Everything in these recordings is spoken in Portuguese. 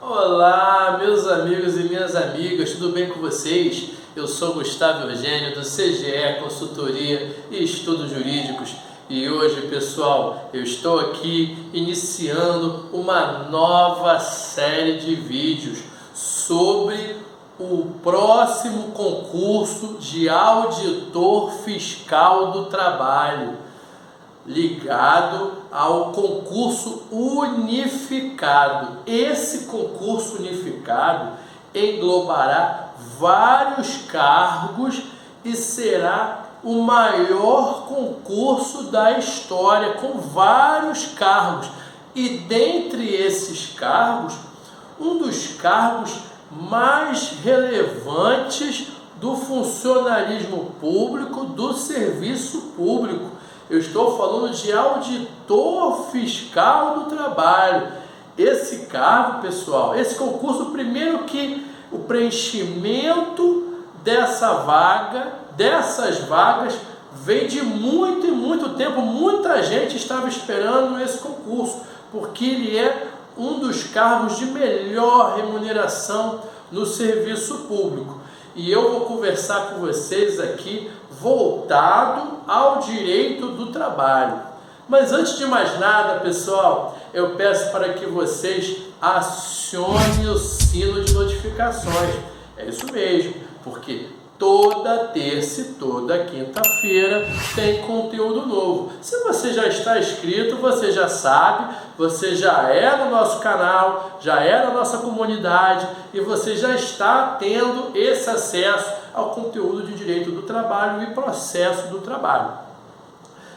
Olá, meus amigos e minhas amigas, tudo bem com vocês? Eu sou Gustavo Eugênio, do CGE Consultoria e Estudos Jurídicos, e hoje, pessoal, eu estou aqui iniciando uma nova série de vídeos sobre o próximo concurso de auditor fiscal do trabalho, ligado ao concurso unificado. Esse concurso unificado englobará vários cargos e será o maior concurso da história, com vários cargos. E dentre esses cargos, um dos cargos mais relevantes do funcionalismo público, do serviço público. Eu estou falando de auditor fiscal do trabalho. Esse cargo, pessoal, esse concurso, primeiro que o preenchimento dessas vagas, vem de muito e muito tempo. Muita gente estava esperando esse concurso, porque ele é um dos cargos de melhor remuneração no serviço público. E eu vou conversar com vocês aqui voltado ao direito do trabalho. Mas antes de mais nada, pessoal, eu peço para que vocês acionem o sino de notificações. É isso mesmo, porque toda terça e toda quinta-feira tem conteúdo novo. Se você já está inscrito, você já sabe, você já é no nosso canal, já é na nossa comunidade e você já está tendo esse acesso ao conteúdo de direito do trabalho e processo do trabalho.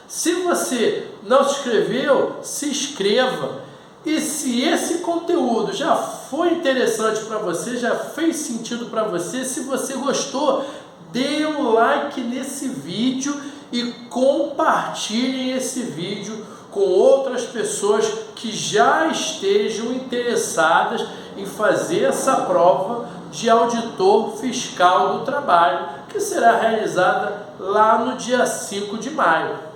Se você não se inscreveu, se inscreva. E se esse conteúdo já foi interessante para você, já fez sentido para você, se você gostou, dê um like nesse vídeo e compartilhem esse vídeo com outras pessoas que já estejam interessadas em fazer essa prova de auditor fiscal do trabalho, que será realizada lá no dia 5 de maio.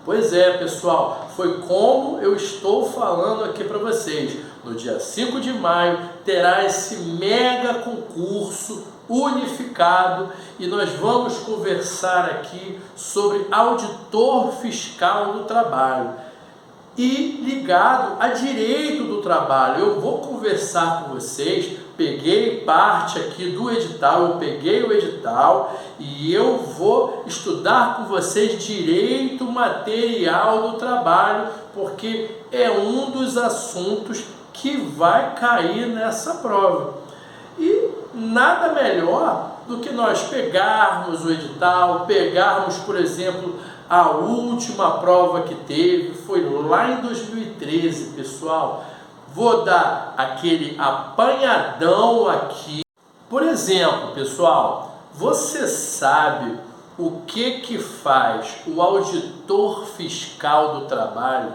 Pois é, pessoal, foi como eu estou falando aqui para vocês. No dia 5 de maio terá esse mega concurso unificado e nós vamos conversar aqui sobre auditor fiscal do trabalho e ligado a direito do trabalho. Eu vou conversar com vocês, peguei parte aqui do edital, eu peguei o edital e eu vou estudar com vocês direito material do trabalho, porque é um dos assuntos que vai cair nessa prova. E nada melhor do que nós pegarmos o edital, pegarmos, por exemplo, a última prova que teve, foi lá em 2013, pessoal. Vou dar aquele apanhadão aqui. Por exemplo, pessoal, você sabe o que faz o auditor fiscal do trabalho,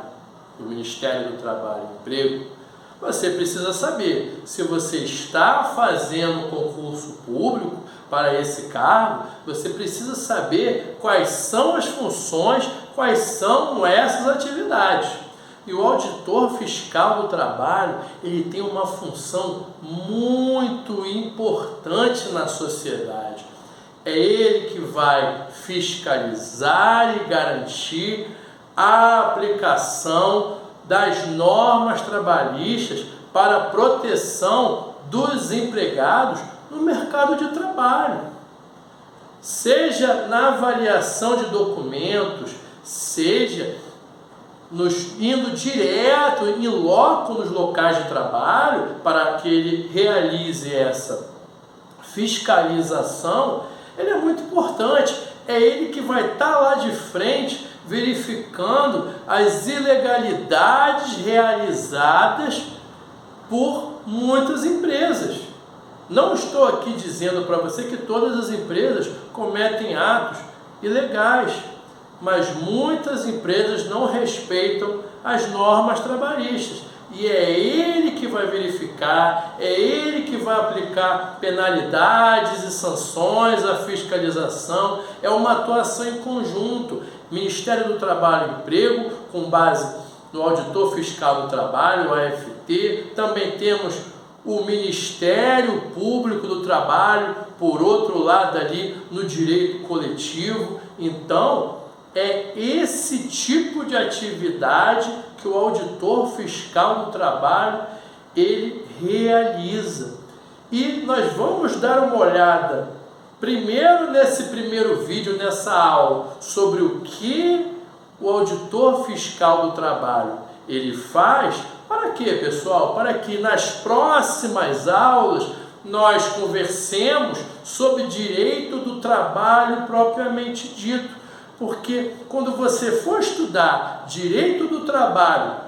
do Ministério do Trabalho e Emprego? Você precisa saber se você está fazendo concurso público para esse cargo. Você precisa saber quais são as funções, quais são essas atividades. E o auditor fiscal do trabalho, ele tem uma função muito importante na sociedade. É ele que vai fiscalizar e garantir a aplicação das normas trabalhistas para a proteção dos empregados no mercado de trabalho. Seja na avaliação de documentos, seja indo direto, em loco nos locais de trabalho, para que ele realize essa fiscalização, ele é muito importante. É ele que vai estar lá de frente, verificando as ilegalidades realizadas por muitas empresas. Não estou aqui dizendo para você que todas as empresas cometem atos ilegais, mas muitas empresas não respeitam as normas trabalhistas. E é ele que vai verificar, é ele que vai aplicar penalidades e sanções, a fiscalização. É uma atuação em conjunto. Ministério do Trabalho e Emprego, com base no Auditor Fiscal do Trabalho, o CLT, também temos o Ministério Público do Trabalho, por outro lado ali no direito coletivo. Então, é esse tipo de atividade que o auditor fiscal do trabalho ele realiza. E nós vamos dar uma olhada primeiro nesse primeiro vídeo, nessa aula, sobre o que o auditor fiscal do trabalho ele faz. Para quê, pessoal? Para que nas próximas aulas nós conversemos sobre direito do trabalho propriamente dito. Porque quando você for estudar direito do trabalho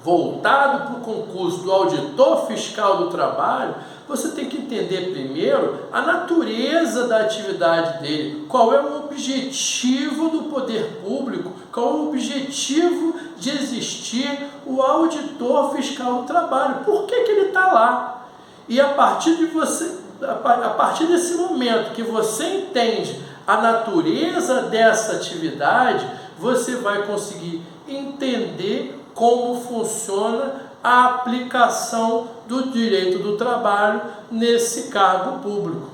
voltado para o concurso do auditor fiscal do trabalho, você tem que entender primeiro a natureza da atividade dele, qual é o objetivo do poder público, qual é o objetivo de existir o auditor fiscal do trabalho, por que ele está lá. E a partir desse momento que você entende a natureza dessa atividade, você vai conseguir entender como funciona a aplicação do direito do trabalho nesse cargo público.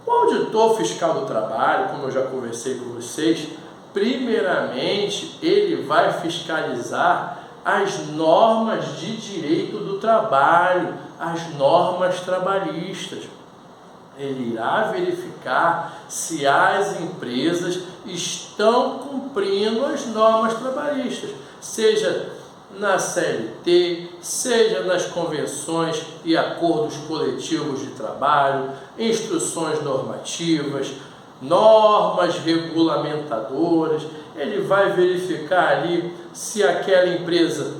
O auditor fiscal do trabalho, como eu já conversei com vocês, primeiramente ele vai fiscalizar as normas de direito do trabalho, as normas trabalhistas. Ele irá verificar se as empresas estão cumprindo as normas trabalhistas, seja na CLT, seja nas convenções e acordos coletivos de trabalho, instruções normativas, normas regulamentadoras. Ele vai verificar ali se aquela empresa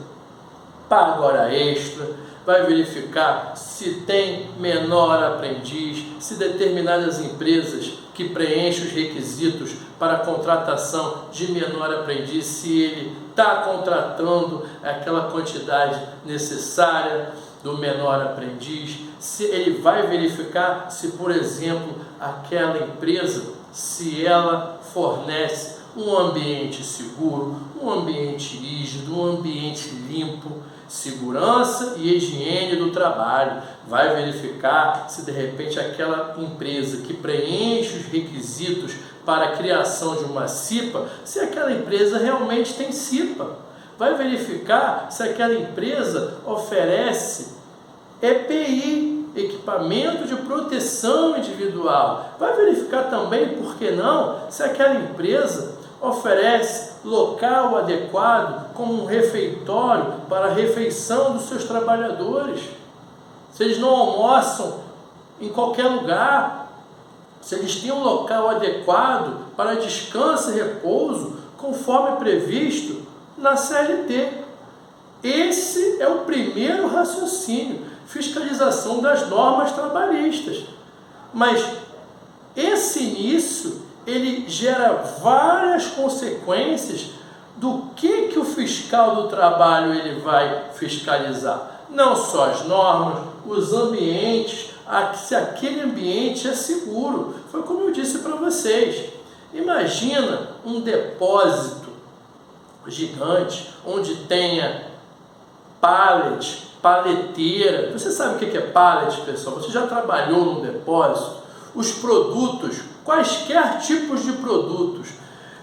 paga hora extra, vai verificar se tem menor aprendiz, se determinadas empresas que preenchem os requisitos para a contratação de menor aprendiz, se ele está contratando aquela quantidade necessária do menor aprendiz, se ele vai verificar se, por exemplo, aquela empresa, se ela fornece um ambiente seguro, um ambiente rígido, um ambiente limpo, segurança e higiene do trabalho. Vai verificar se de repente aquela empresa que preenche os requisitos para a criação de uma CIPA, se aquela empresa realmente tem CIPA. Vai verificar se aquela empresa oferece EPI, equipamento de proteção individual. Vai verificar também, por que não, se aquela empresa oferece local adequado como um refeitório para a refeição dos seus trabalhadores. Se eles não almoçam em qualquer lugar, se eles têm um local adequado para descanso e repouso, conforme previsto na CLT. Esse é o primeiro raciocínio, fiscalização das normas trabalhistas. Mas esse início ele gera várias consequências do que o fiscal do trabalho ele vai fiscalizar. Não só as normas, os ambientes, se aquele ambiente é seguro. Foi como eu disse para vocês. Imagina um depósito gigante, onde tenha pallet, paleteira. Você sabe o que é pallet, pessoal? Você já trabalhou num depósito? Os produtos, quaisquer tipos de produtos,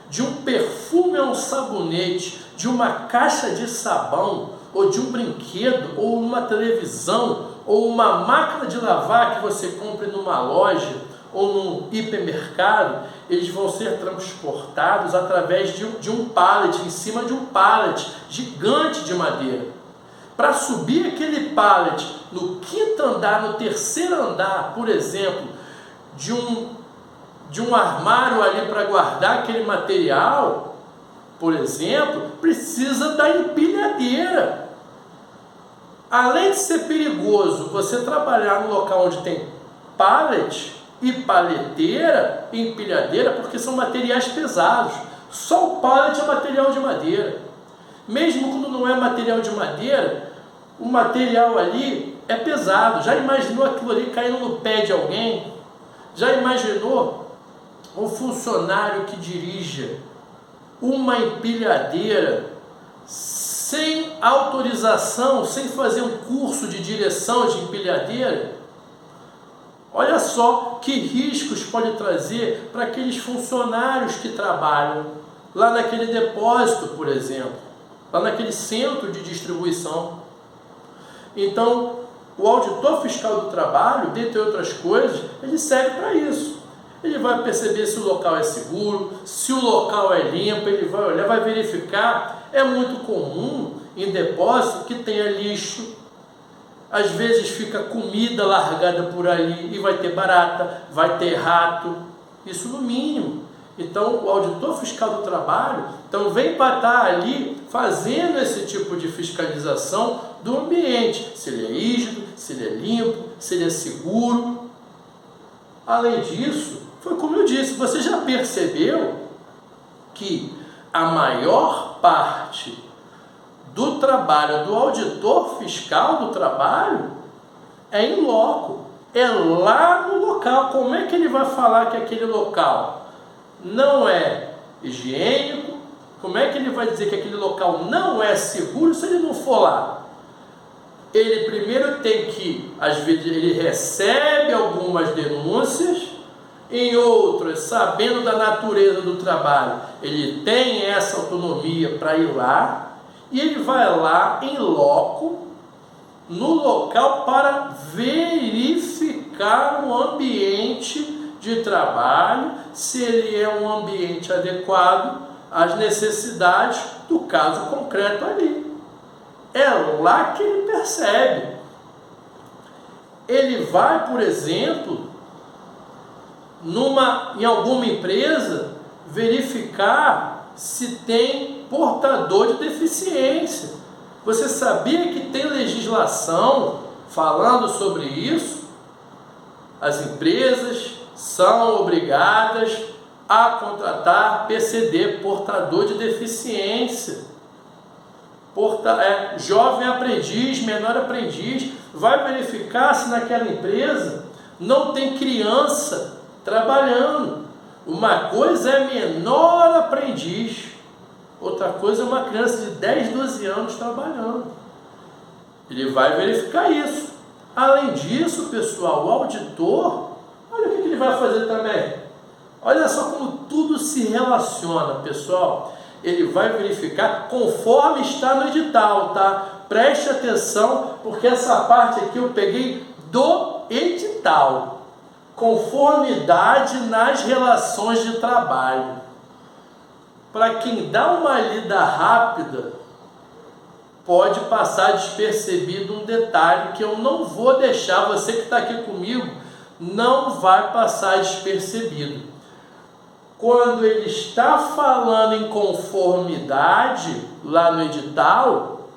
de um perfume a um sabonete, de uma caixa de sabão, ou de um brinquedo, ou uma televisão, ou uma máquina de lavar que você compre numa loja ou num hipermercado, eles vão ser transportados através de um pallet, em cima de um pallet gigante de madeira. Para subir aquele pallet no quinto andar, no terceiro andar, por exemplo, de um armário ali para guardar aquele material, por exemplo, precisa da empilhadeira. Além de ser perigoso você trabalhar no local onde tem pallet e paleteira e empilhadeira, porque são materiais pesados. Só o pallet é material de madeira. Mesmo quando não é material de madeira, o material ali é pesado. Já imaginou aquilo ali caindo no pé de alguém? Já imaginou um funcionário que dirija uma empilhadeira sem autorização, sem fazer um curso de direção de empilhadeira. Olha só que riscos pode trazer para aqueles funcionários que trabalham lá naquele depósito, por exemplo, lá naquele centro de distribuição. Então, o auditor fiscal do trabalho, dentre outras coisas, ele serve para isso. Ele vai perceber se o local é seguro, se o local é limpo, ele vai olhar, vai verificar. É muito comum em depósito que tenha lixo, às vezes fica comida largada por ali e vai ter barata, vai ter rato, isso no mínimo. Então o auditor fiscal do trabalho vem para estar ali fazendo esse tipo de fiscalização do ambiente, se ele é rígido, se ele é limpo, se ele é seguro. Além disso, foi como eu disse, você já percebeu que a maior parte do trabalho do auditor fiscal do trabalho é em loco, é lá no local. Como é que ele vai falar que aquele local não é higiênico? Como é que ele vai dizer que aquele local não é seguro se ele não for lá? Ele primeiro tem que, às vezes, ele recebe algumas denúncias, em outras, sabendo da natureza do trabalho, ele tem essa autonomia para ir lá, e ele vai lá em loco, no local, para verificar o ambiente de trabalho, se ele é um ambiente adequado às necessidades do caso concreto ali. É lá que ele percebe. Ele vai, por exemplo, em alguma empresa, verificar se tem portador de deficiência. Você sabia que tem legislação falando sobre isso? As empresas são obrigadas a contratar PCD, portador de deficiência. Jovem aprendiz, menor aprendiz, vai verificar se naquela empresa não tem criança trabalhando. Uma coisa é menor aprendiz, outra coisa é uma criança de 10, 12 anos trabalhando. Ele vai verificar isso. Além disso, pessoal, o auditor, olha o que ele vai fazer também. Olha só como tudo se relaciona, pessoal. Ele vai verificar conforme está no edital, tá? Preste atenção, porque essa parte aqui eu peguei do edital. Conformidade nas relações de trabalho. Para quem dá uma lida rápida, pode passar despercebido um detalhe que eu não vou deixar, você que está aqui comigo, não vai passar despercebido. Quando ele está falando em conformidade, lá no edital,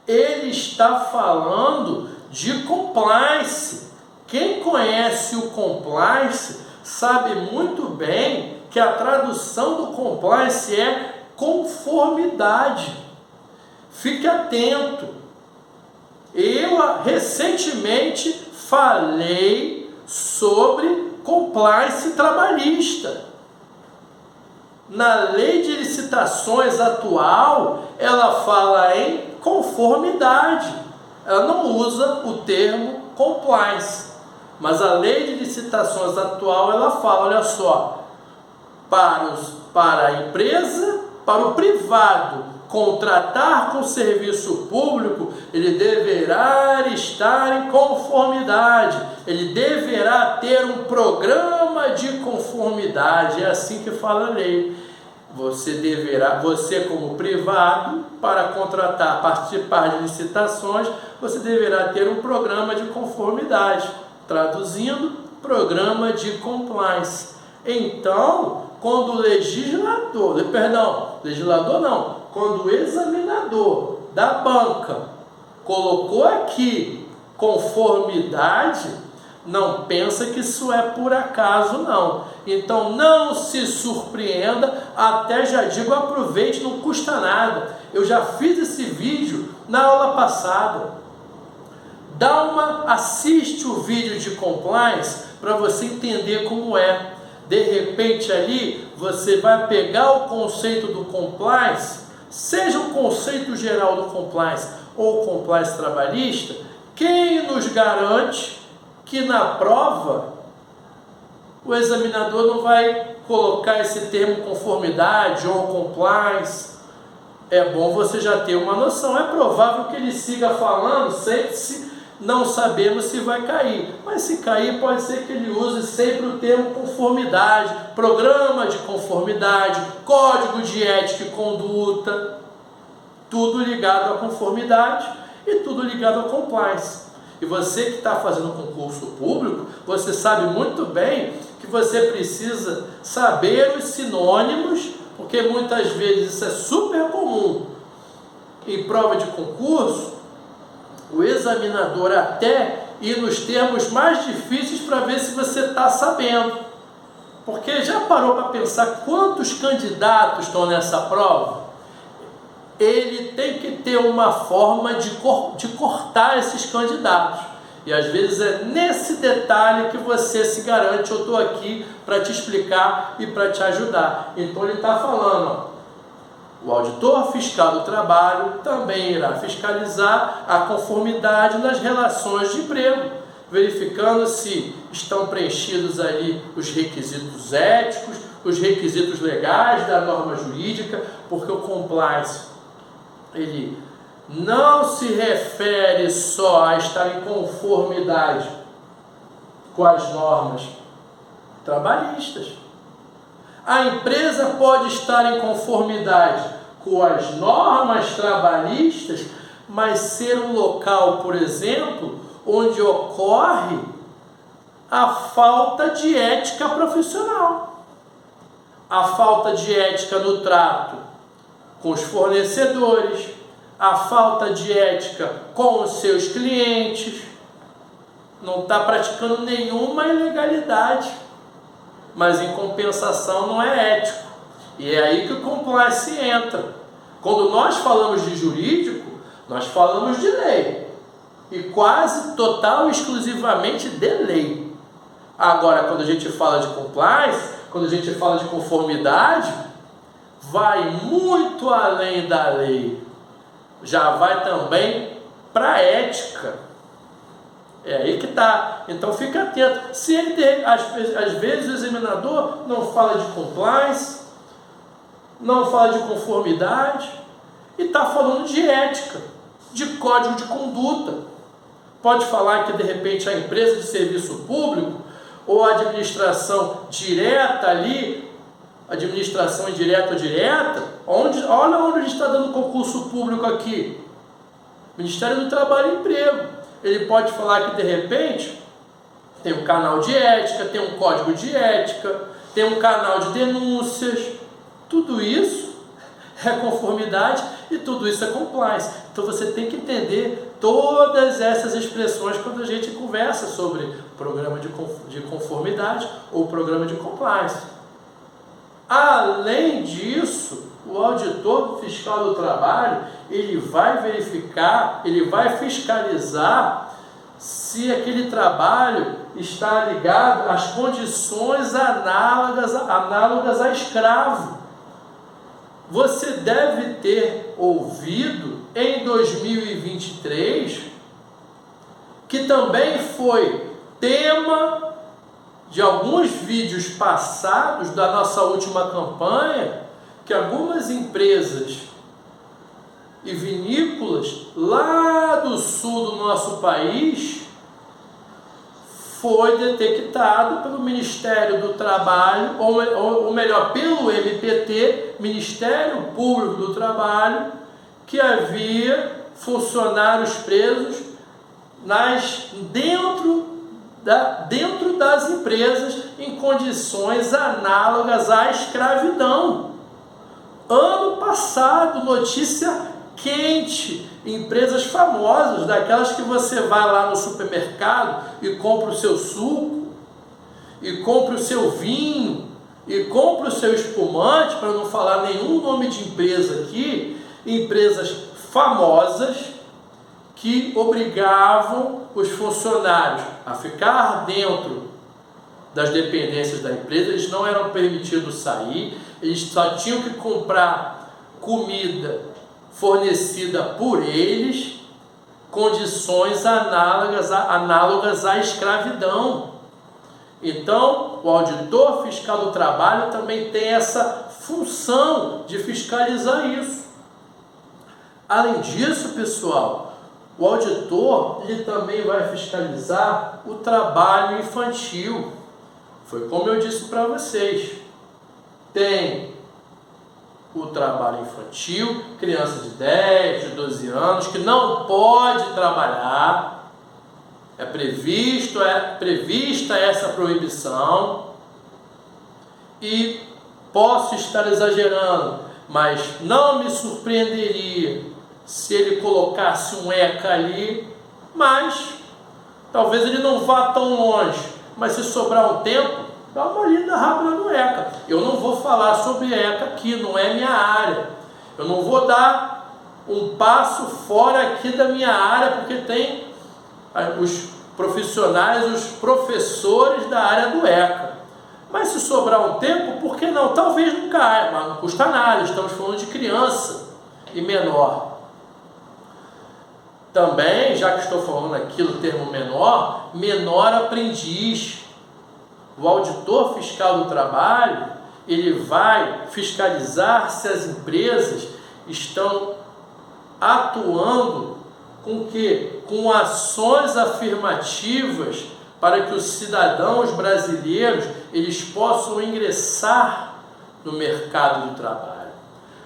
ele está falando de compliance. Quem conhece o compliance sabe muito bem que a tradução do compliance é conformidade. Fique atento. Eu recentemente falei sobre compliance trabalhista. Na lei de licitações atual, ela fala em conformidade. Ela não usa o termo compliance. Mas a lei de licitações atual, ela fala, olha só, para a empresa, para o privado contratar com serviço público, ele deverá estar em conformidade, ele deverá ter um programa de conformidade, é assim que fala a lei. Você como privado, para contratar, participar de licitações, você deverá ter um programa de conformidade, traduzindo, programa de compliance. Então, quando o quando o examinador da banca colocou aqui conformidade, não pensa que isso é por acaso, não. Então não se surpreenda, até já digo, aproveite, não custa nada. Eu já fiz esse vídeo na aula passada. Assiste o vídeo de compliance para você entender como é. De repente ali você vai pegar o conceito do compliance seja o conceito geral do compliance ou compliance trabalhista, quem nos garante que na prova o examinador não vai colocar esse termo conformidade ou compliance? É bom você já ter uma noção. É provável que ele siga falando, sempre não sabemos se vai cair. Mas se cair, pode ser que ele use sempre o termo conformidade, programa de conformidade, código de ética e conduta, tudo ligado à conformidade e tudo ligado à compliance. E você que está fazendo concurso público, você sabe muito bem que você precisa saber os sinônimos, porque muitas vezes isso é super comum. Em prova de concurso, o examinador até ir nos termos mais difíceis para ver se você está sabendo. Porque já parou para pensar quantos candidatos estão nessa prova? Ele tem que ter uma forma de cortar esses candidatos. E às vezes é nesse detalhe que você se garante, eu estou aqui para te explicar e para te ajudar. Então ele está falando, ó, o auditor fiscal do trabalho também irá fiscalizar a conformidade nas relações de emprego, verificando se estão preenchidos ali os requisitos éticos, os requisitos legais da norma jurídica, porque o compliance, ele não se refere só a estar em conformidade com as normas trabalhistas. A empresa pode estar em conformidade com as normas trabalhistas, mas ser um local, por exemplo, onde ocorre a falta de ética profissional, a falta de ética no trato com os fornecedores, a falta de ética com os seus clientes, não está praticando nenhuma ilegalidade, mas em compensação não é ético. E é aí que o compliance entra. Quando nós falamos de jurídico, nós falamos de lei, e quase total e exclusivamente de lei. Agora, quando a gente fala de compliance, quando a gente fala de conformidade, vai muito além da lei, já vai também para a ética. É aí que está. Então fica atento. Se ele às vezes o examinador não fala de compliance, não fala de conformidade, e está falando de ética, de código de conduta. Pode falar que de repente a empresa de serviço público ou a administração direta ali, administração indireta ou direta, olha onde a gente está dando concurso público aqui, Ministério do Trabalho e Emprego. Ele pode falar que de repente tem um canal de ética, tem um código de ética, tem um canal de denúncias. Tudo isso é conformidade e tudo isso é compliance. Então você tem que entender todas essas expressões quando a gente conversa sobre programa de conformidade ou programa de compliance. Além disso, o auditor fiscal do trabalho, ele vai verificar, ele vai fiscalizar se aquele trabalho está ligado às condições análogas a escravo. Você deve ter ouvido em 2023, que também foi tema de alguns vídeos passados da nossa última campanha, que algumas empresas e vinícolas lá do sul do nosso país foi detectado pelo Ministério do Trabalho, ou melhor, pelo MPT, Ministério Público do Trabalho, que havia funcionários presos dentro das empresas em condições análogas à escravidão. Ano passado, notícia quente, empresas famosas, daquelas que você vai lá no supermercado e compra o seu suco, e compra o seu vinho, e compra o seu espumante, para não falar nenhum nome de empresa aqui, empresas famosas que obrigavam os funcionários a ficar dentro das dependências da empresa, eles não eram permitidos sair, eles só tinham que comprar comida fornecida por eles condições análogas à escravidão. Então, o auditor fiscal do trabalho também tem essa função de fiscalizar isso. Além disso, pessoal, o auditor ele também vai fiscalizar o trabalho infantil. Foi como eu disse para vocês. Tem o trabalho infantil, criança de 10, de 12 anos, que não pode trabalhar. É prevista essa proibição. E posso estar exagerando, mas não me surpreenderia se ele colocasse um ECA ali, mas talvez ele não vá tão longe. Mas se sobrar um tempo, dá uma lida rápida no ECA. Eu não vou falar sobre ECA aqui, não é minha área. Eu não vou dar um passo fora aqui da minha área, porque tem os profissionais, os professores da área do ECA. Mas se sobrar um tempo, por que não? Talvez não caia, mas não custa nada, estamos falando de criança e menor. Também, já que estou falando aqui do termo menor, menor aprendiz. O auditor fiscal do trabalho, ele vai fiscalizar se as empresas estão atuando com ações afirmativas para que os cidadãos brasileiros eles possam ingressar no mercado de trabalho.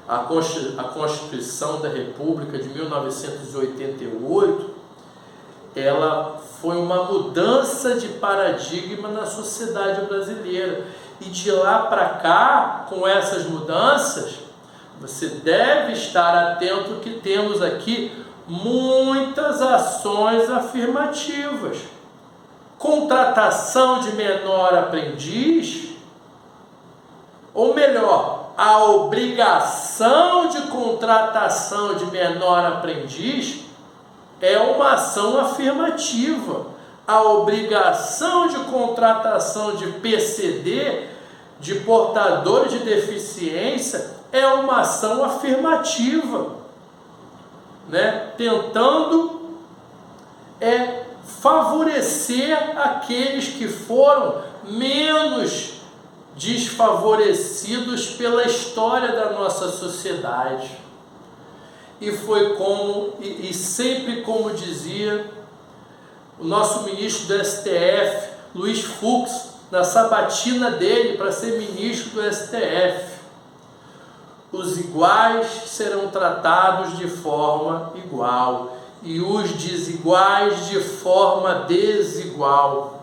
A Constituição da República de 1988, ela foi uma mudança de paradigma na sociedade brasileira. E de lá para cá, com essas mudanças, você deve estar atento que temos aqui muitas ações afirmativas. Contratação de menor aprendiz, ou melhor, a obrigação de contratação de menor aprendiz é uma ação afirmativa. A obrigação de contratação de PCD, de portadores de deficiência, é uma ação afirmativa, né? Tentando favorecer aqueles que foram menos desfavorecidos pela história da nossa sociedade. E foi e sempre como dizia o nosso ministro do STF, Luiz Fux, na sabatina dele para ser ministro do STF: os iguais serão tratados de forma igual e os desiguais de forma desigual.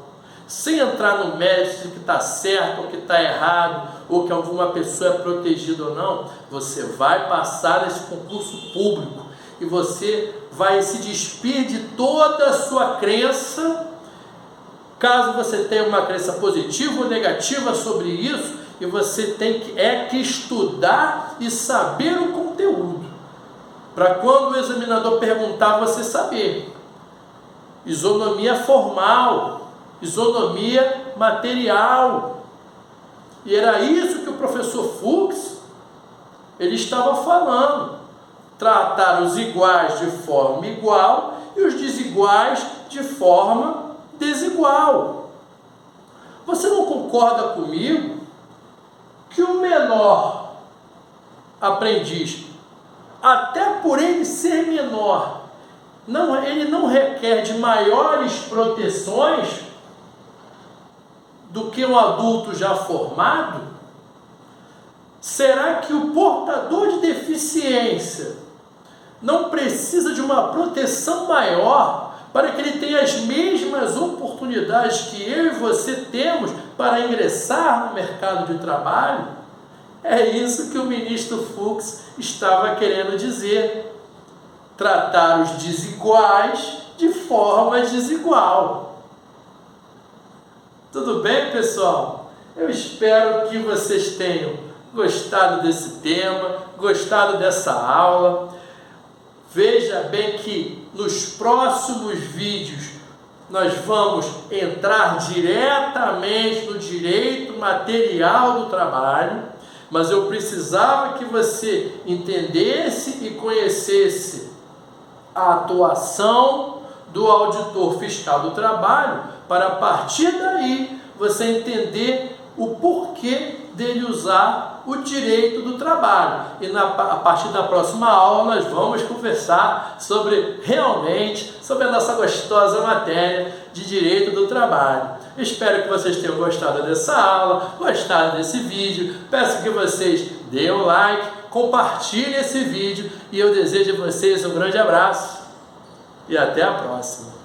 Sem entrar no mérito de que está certo ou que está errado, ou que alguma pessoa é protegida ou não, você vai passar nesse concurso público e você vai se despir de toda a sua crença, caso você tenha uma crença positiva ou negativa sobre isso, e você tem que estudar e saber o conteúdo, para quando o examinador perguntar, você saber. Isonomia formal, isonomia material. E era isso que o professor Fux ele estava falando. Tratar os iguais de forma igual e os desiguais de forma desigual. Você não concorda comigo que o menor aprendiz, até por ele ser menor, ele não requer de maiores proteções do que um adulto já formado? Será que o portador de deficiência não precisa de uma proteção maior para que ele tenha as mesmas oportunidades que eu e você temos para ingressar no mercado de trabalho? É isso que o ministro Fux estava querendo dizer. Tratar os desiguais de forma desigual. Tudo bem, pessoal? Eu espero que vocês tenham gostado desse tema, gostado dessa aula. Veja bem que nos próximos vídeos nós vamos entrar diretamente no direito material do trabalho. mas eu precisava que você entendesse e conhecesse a atuação do auditor fiscal do trabalho, para a partir daí você entender o porquê dele usar o direito do trabalho. E a partir da próxima aula nós vamos conversar realmente sobre a nossa gostosa matéria de direito do trabalho. Espero que vocês tenham gostado dessa aula, gostado desse vídeo. Peço que vocês deem um like, compartilhem esse vídeo e eu desejo a vocês um grande abraço e até a próxima.